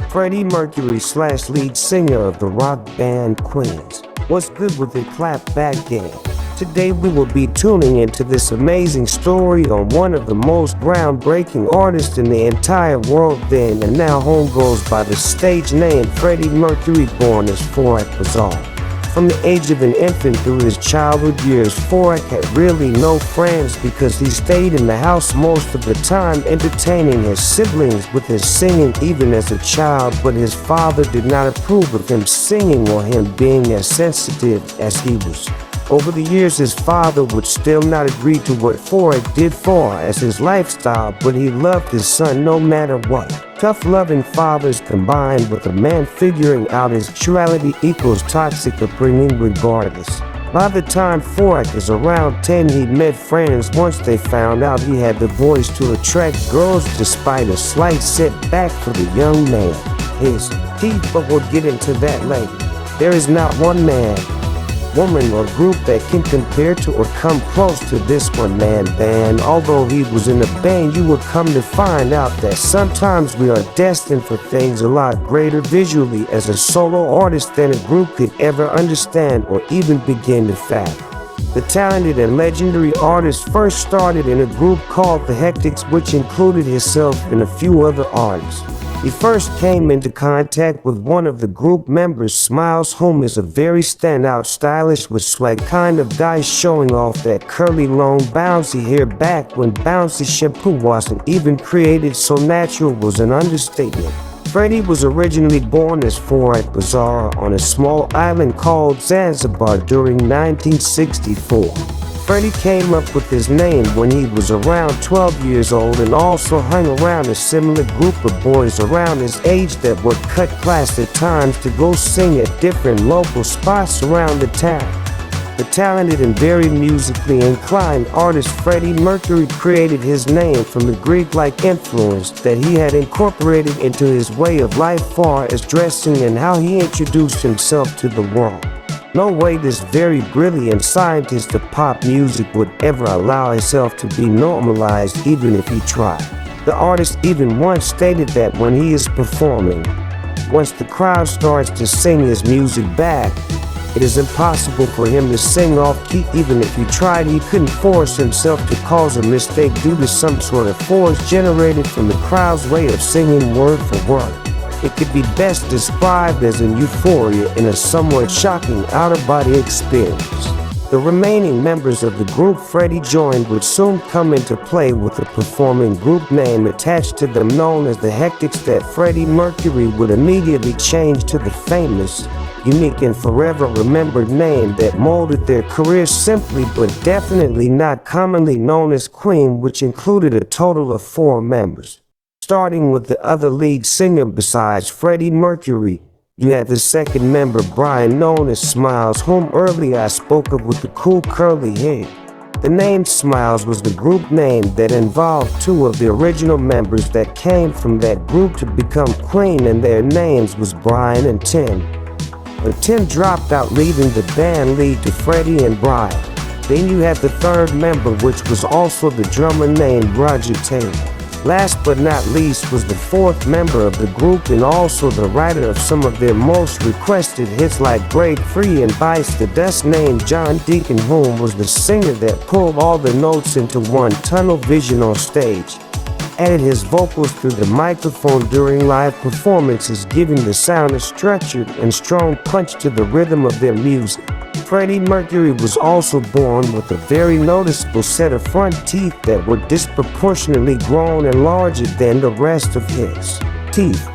Freddie Mercury / lead singer of the rock band Queens. What's good with the clapback game? Today we will be tuning into this amazing story on one of the most groundbreaking artists in the entire world then and now. Home goes by the stage name Freddie Mercury, born as Forak Bizarre. From the age of an infant through his childhood years, Forak had really no friends because he stayed in the house most of the time, entertaining his siblings with his singing even as a child, but his father did not approve of him singing or him being as sensitive as he was. Over the years, his father would still not agree to what Forak did for as his lifestyle, but he loved his son no matter what. Tough loving fathers combined with a man figuring out his sexuality equals toxic upbringing regardless. By the time Forak is around 10, he'd met friends once they found out he had the voice to attract girls despite a slight setback for the young man. His teeth, but we'll get into that later. There is not one man, woman, or group that can compare to or come close to this one-man band. Although he was in a band, you would come to find out that sometimes we are destined for things a lot greater visually as a solo artist than a group could ever understand or even begin to fathom. The talented and legendary artist first started in a group called the Hectics, which included himself and a few other artists. He first came into contact with one of the group members, Smiles, whom is a very standout, stylish with swag kind of guy, showing off that curly, long, bouncy hair back when bouncy shampoo wasn't even created, so natural was an understatement. Freddie was originally born as Forak Bizarre on a small island called Zanzibar during 1964. Freddie came up with his name when he was around 12 years old and also hung around a similar group of boys around his age that would cut class at times to go sing at different local spots around the town. The talented and very musically inclined artist Freddie Mercury created his name from the Greek-like influence that he had incorporated into his way of life, far as dressing and how he introduced himself to the world. No way this very brilliant scientist of pop music would ever allow himself to be normalized even if he tried. The artist even once stated that when he is performing, once the crowd starts to sing his music back, it is impossible for him to sing off key. Even if he tried, he couldn't force himself to cause a mistake due to some sort of force generated from the crowd's way of singing word for word. It could be best described as an euphoria in a somewhat shocking out-of-body experience. The remaining members of the group Freddie joined would soon come into play with a performing group name attached to them known as the Hectics that Freddie Mercury would immediately change to the famous, unique, and forever remembered name that molded their career, simply but definitely not commonly known as Queen, which included a total of 4 members. Starting with the other lead singer besides Freddie Mercury, you had the second member, Brian, known as Smiles, whom earlier I spoke of with the cool curly hair. The name Smiles was the group name that involved 2 of the original members that came from that group to become Queen, and their names was Brian and Tim. But Tim dropped out, leaving the band lead to Freddie and Brian. Then you had the third member, which was also the drummer, named Roger Taylor. Last but not least was the 4th member of the group and also the writer of some of their most requested hits like Break Free and Bites the Dust, named John Deacon, whom was the singer that pulled all the notes into one tunnel vision on stage, added his vocals through the microphone during live performances, giving the sound a structured and strong punch to the rhythm of their music. Freddie Mercury was also born with a very noticeable set of front teeth that were disproportionately grown and larger than the rest of his teeth.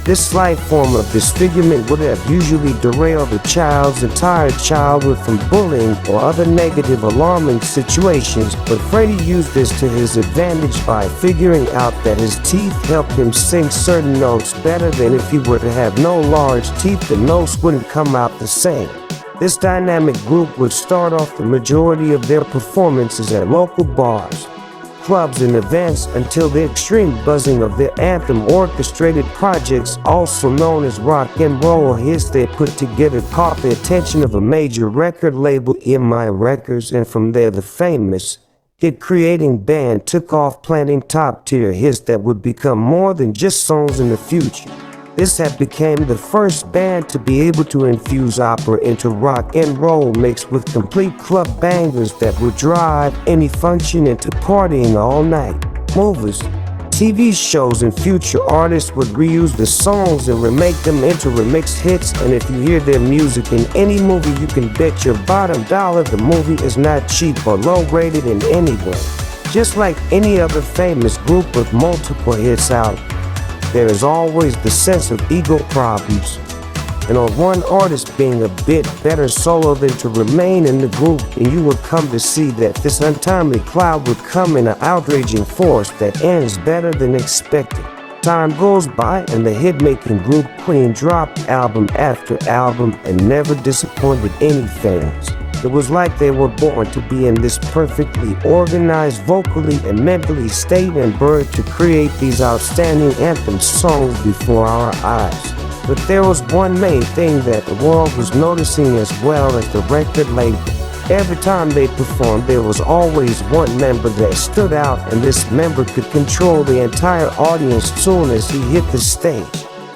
This slight form of disfigurement would have usually derailed a child's entire childhood from bullying or other negative, alarming situations, but Freddie used this to his advantage by figuring out that his teeth helped him sing certain notes better than if he were to have no large teeth. The notes wouldn't come out the same. This dynamic group would start off the majority of their performances at local bars, clubs, and events until the extreme buzzing of their anthem orchestrated projects, also known as rock and roll hits they put together, caught the attention of a major record label, EMI Records, and from there the famous hit-creating band took off, planting top-tier hits that would become more than just songs in the future. This had become the first band to be able to infuse opera into rock and roll mixed with complete club bangers that would drive any function into partying all night. Movies, TV shows, and future artists would reuse the songs and remake them into remixed hits, and if you hear their music in any movie, you can bet your bottom dollar the movie is not cheap or low rated in any way. Just like any other famous group with multiple hits out, there is always the sense of ego problems, and on one artist being a bit better solo than to remain in the group, and you will come to see that this untimely cloud would come in an outraging force that ends better than expected. Time goes by and the hit-making group Queen dropped album after album and never disappointed any fans. It was like they were born to be in this perfectly organized vocally and mentally state and bird to create these outstanding anthem songs before our eyes. But there was one main thing that the world was noticing as well as the record label. Every time they performed, there was always one member that stood out, and this member could control the entire audience soon as he hit the stage.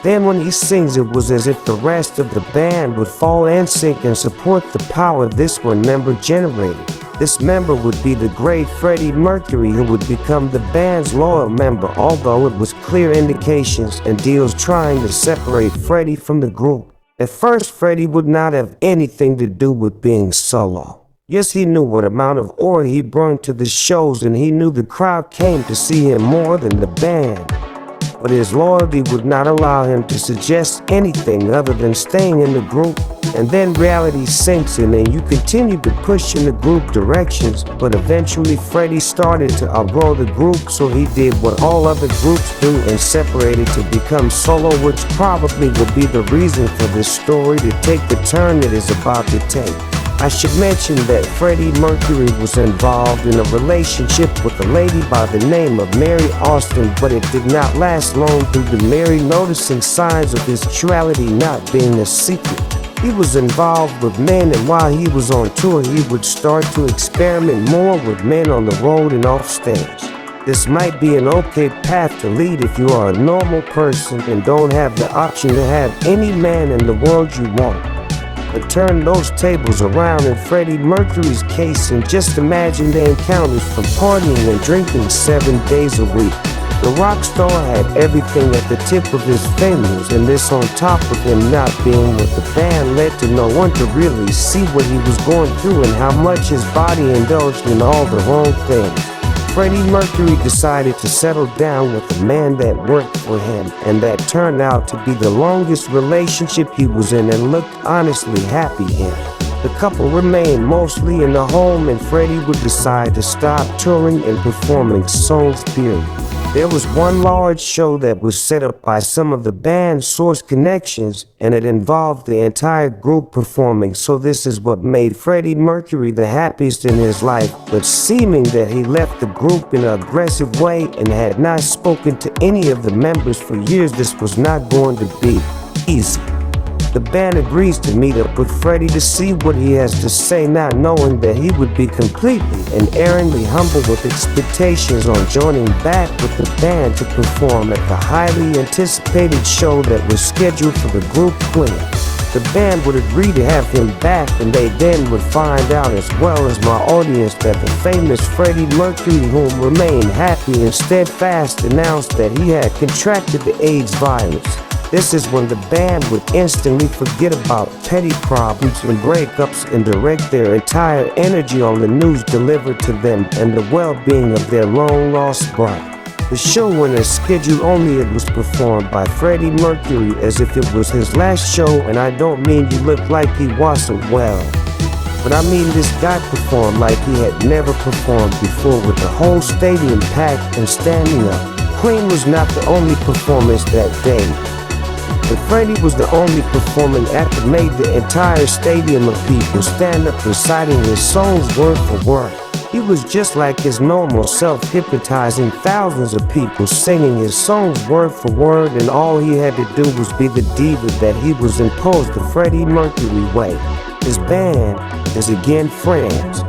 Then when he sings, it was as if the rest of the band would fall in sync and support the power this one member generated. This member would be the great Freddie Mercury, who would become the band's loyal member, although it was clear indications and deals trying to separate Freddie from the group. At first, Freddie would not have anything to do with being solo. Yes, he knew what amount of aura he brought to the shows, and he knew the crowd came to see him more than the band. But his loyalty would not allow him to suggest anything other than staying in the group. And then reality sinks in and you continue to push in the group directions, but eventually Freddie started to outgrow the group, so he did what all other groups do and separated to become solo, which probably will be the reason for this story to take the turn it is about to take. I should mention that Freddie Mercury was involved in a relationship with a lady by the name of Mary Austin, but it did not last long due to Mary noticing signs of his sexuality not being a secret. He was involved with men, and while he was on tour, he would start to experiment more with men on the road and off stage. This might be an okay path to lead if you are a normal person and don't have the option to have any man in the world you want. But turn those tables around in Freddie Mercury's case and just imagine the encounters from partying and drinking 7 days a week. The rock star had everything at the tip of his fingers, and this on top of him not being with the band led to no one to really see what he was going through and how much his body indulged in all the wrong things. Freddie Mercury decided to settle down with a man that worked for him, and that turned out to be the longest relationship he was in and looked honestly happy in. The couple remained mostly in the home, and Freddie would decide to stop touring and performing songs, period. There was one large show that was set up by some of the band's source connections, and it involved the entire group performing, so this is what made Freddie Mercury the happiest in his life. But seeming that he left the group in an aggressive way and had not spoken to any of the members for years, this was not going to be easy. The band agrees to meet up with Freddie to see what he has to say, not knowing that he would be completely and erringly humble with expectations on joining back with the band to perform at the highly anticipated show that was scheduled for the group Queen. The band would agree to have him back, and they then would find out, as well as my audience, that the famous Freddie Mercury, whom remained happy and steadfast, announced that he had contracted the AIDS virus. This is when the band would instantly forget about petty problems and breakups and direct their entire energy on the news delivered to them and the well-being of their long-lost bride. The show went as scheduled, only it was performed by Freddie Mercury as if it was his last show, and I don't mean you look like he wasn't well, but I mean this guy performed like he had never performed before, with the whole stadium packed and standing up. Queen was not the only performance that day, but Freddie was the only performance act that made the entire stadium of people stand up reciting his songs word for word. He was just like his normal self, hypnotizing thousands of people, singing his songs word for word, and all he had to do was be the diva that he was imposed the Freddie Mercury way. His band is again friends.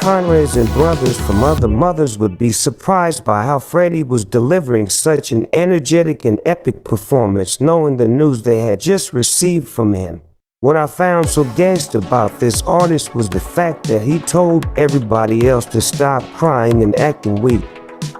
comrades and brothers from other mothers would be surprised by how Freddie was delivering such an energetic and epic performance, knowing the news they had just received from him. What I found so gangster about this artist was the fact that he told everybody else to stop crying and acting weak,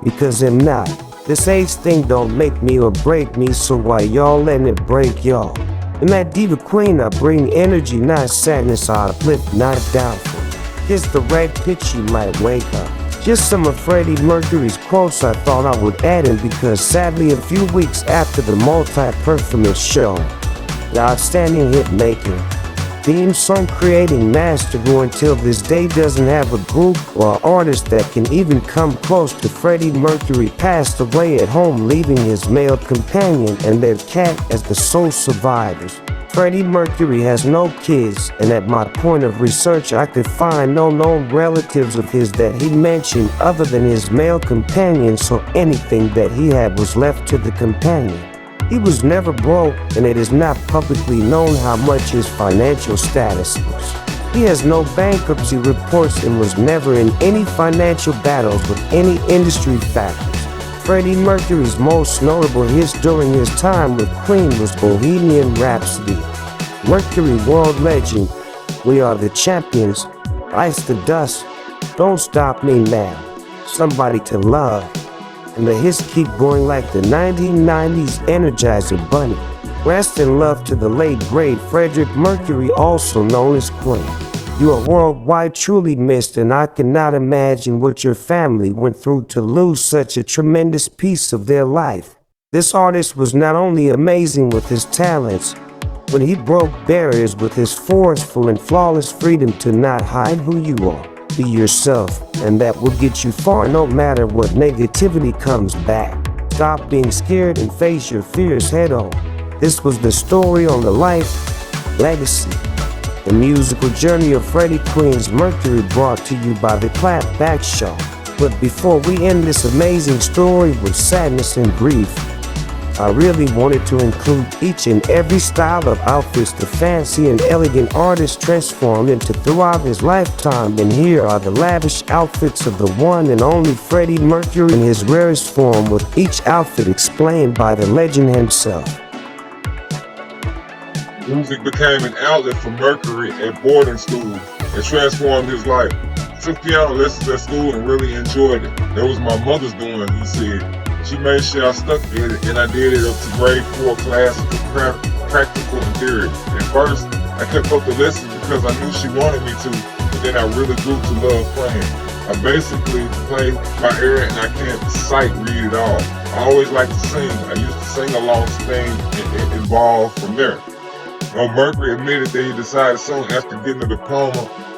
because I'm not. This age thing don't make me or break me, so why y'all letting it break y'all? In that diva queen, I bring energy, not sadness. I uplift, not doubtful. Here's the right pitch, you might wake up. Just some of Freddie Mercury's quotes I thought I would add in, because sadly a few weeks after the multi-performance show, the outstanding hit maker, theme song creating master who until this day doesn't have a group or artist that can even come close to Freddie Mercury, passed away at home, leaving his male companion and their cat as the sole survivors. Freddie Mercury has no kids, and at my point of research I could find no known relatives of his that he mentioned other than his male companion, so anything that he had was left to the companion. He was never broke, and it is not publicly known how much his financial status was. He has no bankruptcy reports and was never in any financial battles with any industry factors. Freddie Mercury's most notable hits during his time with Queen was Bohemian Rhapsody, Mercury World Legend, We Are the Champions, Ice the Dust, Don't Stop Me Now, Somebody to Love, and the hits keep going like the 1990s Energizer Bunny. Rest in love to the late great Freddie Mercury, also known as Queen. You are worldwide truly missed, and I cannot imagine what your family went through to lose such a tremendous piece of their life. This artist was not only amazing with his talents, but he broke barriers with his forceful and flawless freedom to not hide who you are. Be yourself, and that will get you far no matter what negativity comes back. Stop being scared and face your fears head on. This was the story on the life, legacy, the musical journey of Freddie Queen's Mercury, brought to you by the Clap Back Show. But before we end this amazing story with sadness and grief, I really wanted to include each and every style of outfits the fancy and elegant artist transformed into throughout his lifetime, and here are the lavish outfits of the one and only Freddie Mercury in his rarest form, with each outfit explained by the legend himself. Music became an outlet for Mercury at boarding school and transformed his life. He took piano lessons at school and really enjoyed it. That was my mother's doing, he said. She made sure I stuck at it, and I did it up to grade 4 classical, practical, and theory. At first, I kept up the lessons because I knew she wanted me to, but then I really grew to love playing. I basically play by ear and I can't sight read it all. I always liked to sing. I used to sing along to things and it evolved from there. Mercury admitted that he decided soon after getting a diploma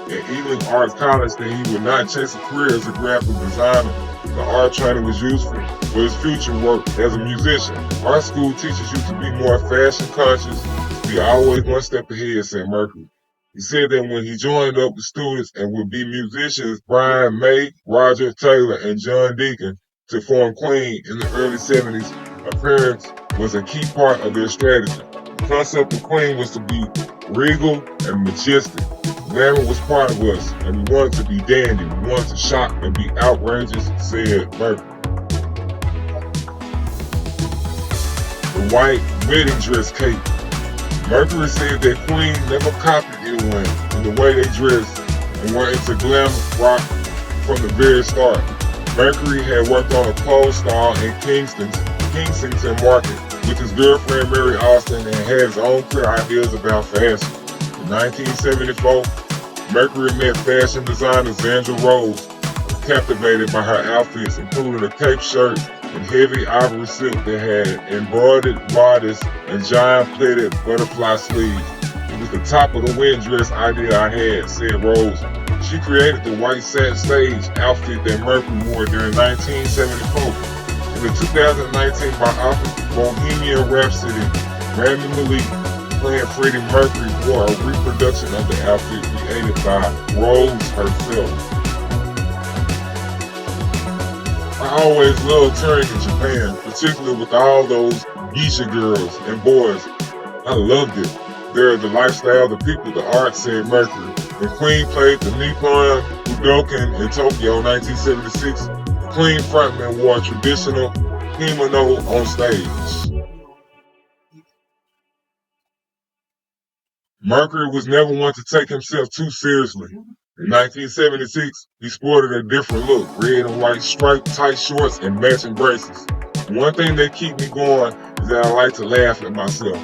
at Ealing Arts College that he would not chase a career as a graphic designer. The art training was useful for his future work as a musician. Art school teaches you to be more fashion conscious, to be always one step ahead, said Mercury. He said that when he joined up with students and would be musicians Brian May, Roger Taylor, and John Deacon to form Queen in the early 70s, appearance was a key part of their strategy. The concept of Queen was to be regal and majestic. Glamour was part of us, and we wanted to be dandy. We wanted to shock and be outrageous, said Mercury. The white wedding dress cape. Mercury said that Queen never copied anyone in the way they dressed and were into glam rock from the very start. Mercury had worked on a clothes style in Kensington Market with his girlfriend Mary Austin and had his own clear ideas about fashion. In 1974, Mercury met fashion designer Zandra Rose, captivated by her outfits, including a cape shirt and heavy ivory silk that had embroidered bodice and giant pleated butterfly sleeves. It was the top of the wedding dress idea I had, said Rose. She created the white satin stage outfit that Mercury wore during 1974. In the 2019 biopic Bohemian Rhapsody, Rami Malek, playing Freddie Mercury, wore a reproduction of the outfit created by Rose herself. I always loved touring in Japan, particularly with all those geisha girls and boys. I loved it. They're the lifestyle, the people, the art, said Mercury. When Queen played the Nippon Budokan in Tokyo in 1976, the Queen frontman wore a traditional kimono on stage. Mercury was never one to take himself too seriously. In 1976, he sported a different look, red and white striped tight shorts and matching braces. One thing that keeps me going is that I like to laugh at myself.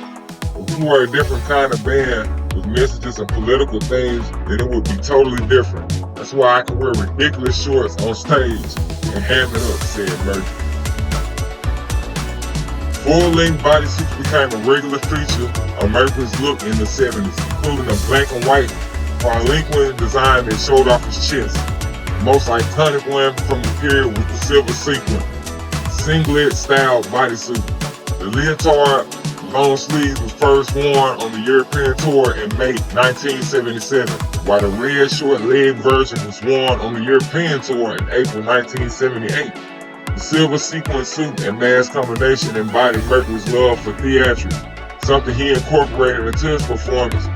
If we were a different kind of band with messages and political themes, then it would be totally different. That's why I can wear ridiculous shorts on stage and ham it up, said Mercury. Full-length bodysuits became a regular feature of Mercury's look in the 70s, including a black and white Harlequin design that showed off his chest. The most iconic one from the period was the silver sequin singlet-style bodysuit. The leotard long sleeves was first worn on the European tour in May 1977, while the red short leg version was worn on the European tour in April 1978. The silver sequin suit and mask combination embodied Mercury's love for theatrics, something he incorporated into his performance.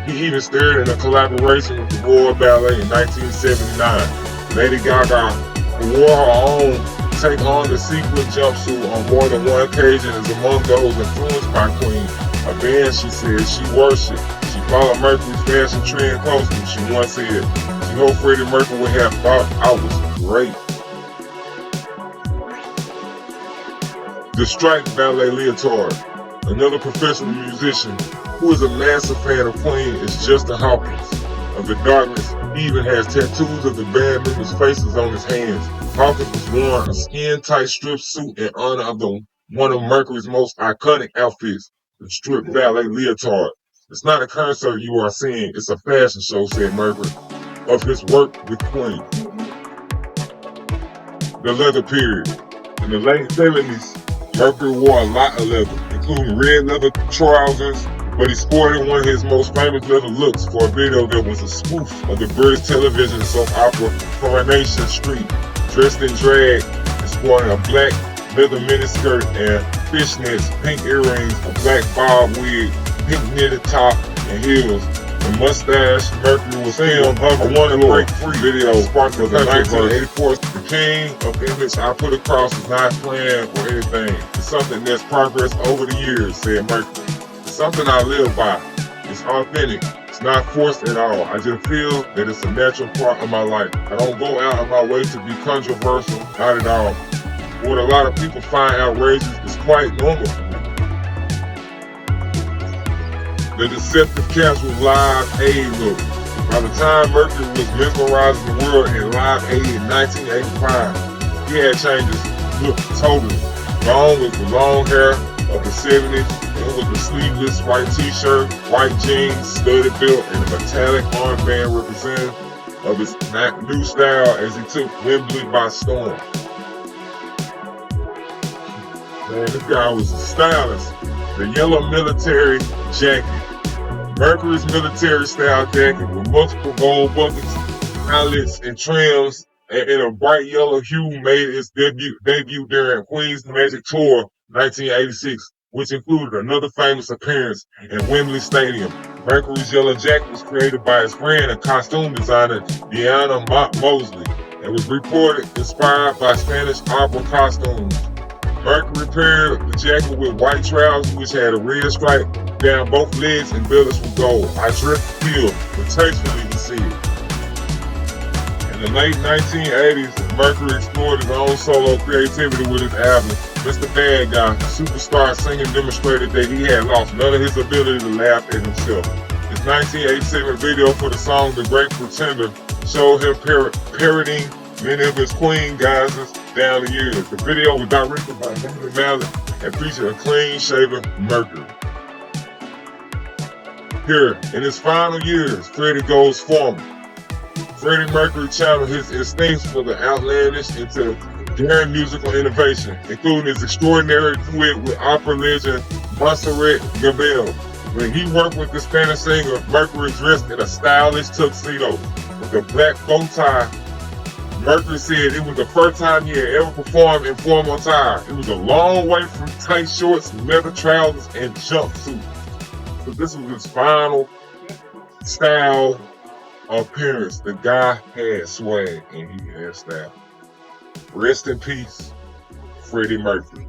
He even starred in a collaboration with the Royal Ballet in 1979. Lady Gaga, who wore her own Take On the Sequin jumpsuit on more than one occasion, is among those influenced by Queen, a band she said she worshipped. She followed Mercury's fashion trend closely. She once said, "She hoped Freddie Mercury would have thought I was great." The striped ballet leotard. Another professional musician who is a massive fan of Queen is Justin Hawkins. Of the Darkness, he even has tattoos of the band members' faces on his hands. Hawkins was wearing a skin-tight strip suit in honor of one of Mercury's most iconic outfits, the striped ballet leotard. "It's not a concert you are seeing, it's a fashion show," said Mercury of his work with Queen. The leather period. In the late 70s, Mercury wore a lot of leather, including red leather trousers, but he sported one of his most famous leather looks for a video that was a spoof of the British television soap opera Coronation Street. Dressed in drag and sporting a black leather miniskirt and fishnets, pink earrings, a black bob wig, pink knitted top, and heels. The mustache, Mercury was filmed I Want to Break Free video sparked for the 1984. The king of image I put across is not planned or anything. It's something that's progressed over the years, said Mercury. It's something I live by. It's authentic. It's not forced at all. I just feel that it's a natural part of my life. I don't go out of my way to be controversial, not at all. What a lot of people find outrageous is quite normal for me. The deceptive casual Live Aid look. By the time Mercury was mesmerizing the world in Live Aid in 1985, he had changed his look totally. Gone was the long hair of the 70s, it was the sleeveless white t-shirt, white jeans, studded belt, and a metallic armband representative of his new style as he took Wembley by storm. Man, this guy was a stylist. The yellow military jacket. Mercury's military style jacket with multiple gold buckets, eyelets, and trims in a bright yellow hue made its debut during Queen's Magic Tour 1986, which included another famous appearance in Wembley Stadium. Mercury's yellow jacket was created by his friend and costume designer Diana Mosley and was reported inspired by Spanish opera costumes. Mercury paired the jacket with white trousers which had a red stripe down both legs and belts with gold. "I dress to feel, but tastefully," he said. In the late 1980s, Mercury explored his own solo creativity with his album, Mr. Bad Guy. The superstar singer demonstrated that he had lost none of his ability to laugh at himself. His 1987 video for the song The Great Pretender showed him parodying many of his Queen guises down the years. The video was directed by David Mallet and featured a clean-shaven Mercury. Here, in his final years, Freddie goes forward. Freddie Mercury channeled his instincts for the outlandish into daring musical innovation, including his extraordinary duet with opera legend Montserrat Caballé. When he worked with the Spanish singer, Mercury dressed in a stylish tuxedo with a black bow tie. Mercury said it was the first time he had ever performed in formal attire. It was a long way from tight shorts, leather trousers, and jumpsuits. So this was his final style appearance, the guy had swag and he had style. Rest in peace, Freddie Mercury.